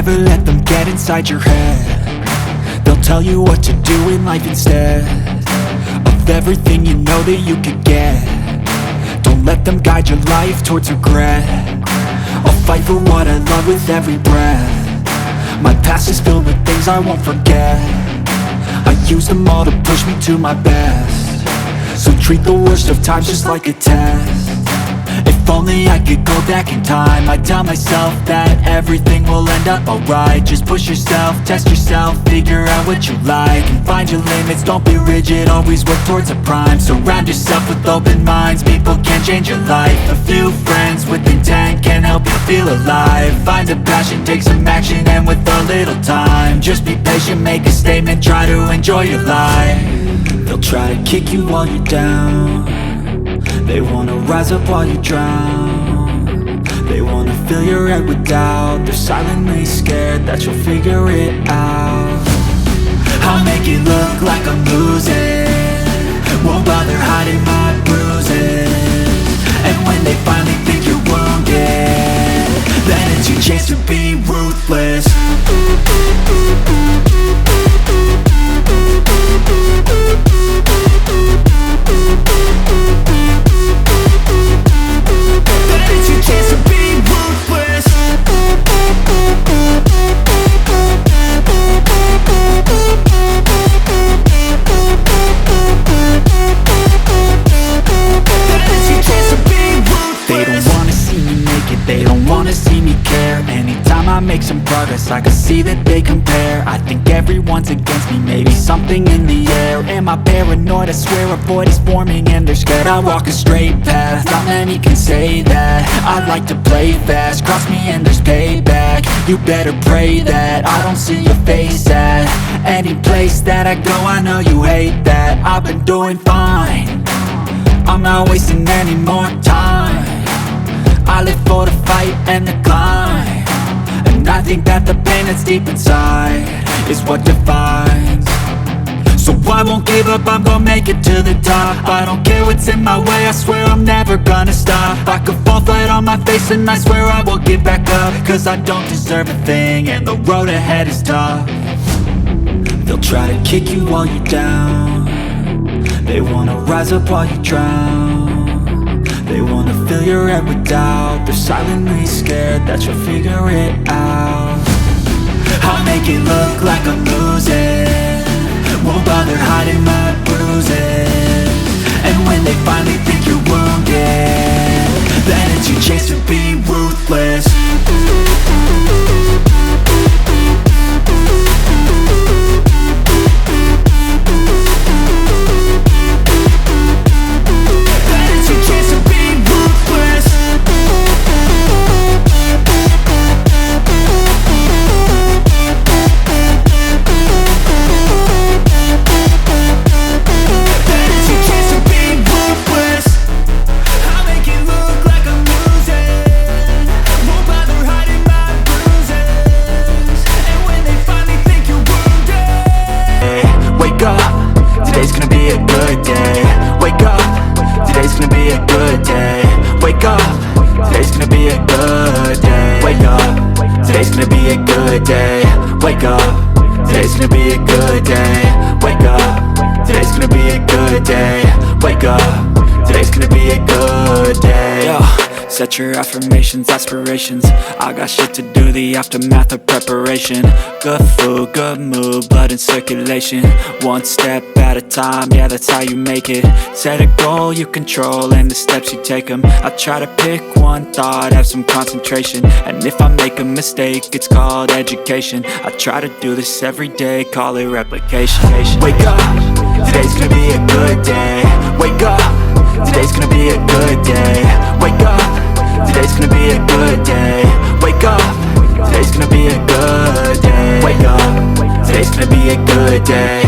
Never let them get inside your head. They'll tell you what to do in life instead of everything you know that you could get. Don't let them guide your life towards regret. I'll fight for what I love with every breath. My past is filled with things I won't forget. I use them all to push me to my best. So treat the worst of times just like a test. If only I could go back in time, I'd tell myself that everything will end up alright. Just push yourself, test yourself, figure out what you like, and find your limits, don't be rigid, always work towards a prime. Surround yourself with open minds, people can change your life. A few friends with intent can help you feel alive. Find a passion, take some action, and with a little time, just be patient, make a statement, try to enjoy your life. They'll try to kick you while you're down. They wanna rise up while you drown. They wanna fill your head with doubt. They're silently scared that you'll figure it out. I'll make it look like I'm losing, won't bother hiding my bruises. And when they finally think you're wounded, then it's your chance to be ruthless. They don't wanna see me care. Anytime I make some progress, I can see that they compare. I think everyone's against me, maybe something in the air. Am I paranoid? I swear a void is forming and they're scared. I walk a straight path, not many can say that. I like to play fast, cross me and there's payback. You better pray that I don't see your face at any place that I go. I know you hate that. I've been doing fine, I'm not wasting any more time. I live for the fight and the climb, and I think that the pain that's deep inside is what defines. So I won't give up, I'm gonna make it to the top. I don't care what's in my way, I swear I'm never gonna stop. I could fall flat on my face and I swear I will get back up, cause I don't deserve a thing and the road ahead is tough. They'll try to kick you while you're down. They wanna rise up while you drown. They wanna fill your head with doubt. They're silently scared that you'll figure it out. I'll make it look like I'm losing, won't bother hiding my bruises. And when they finally think you're wounded, then it's your chance to be ruthless. Today's gonna be a good day. Wake up, today's gonna be a good day. Wake up, today's gonna be a good day. Wake up, today's gonna be a good day. Wake up, today's gonna be a good day. Wake up, today's gonna be a good day. Wake up, today's gonna be a good day. Yo. Set your affirmations, aspirations. I got shit to do, the aftermath of preparation. Good food, good mood, blood in circulation. One step at a time, yeah, that's how you make it. Set a goal you control and the steps you take them. I try to pick one thought, have some concentration. And if I make a mistake, it's called education. I try to do this every day, call it replication. Wake up, today's gonna be a good day. Wake up, today's gonna be a good day. Wake up, today's gonna be a good day. Wake up, today's gonna be a good day. Wake up, today's gonna be a good day.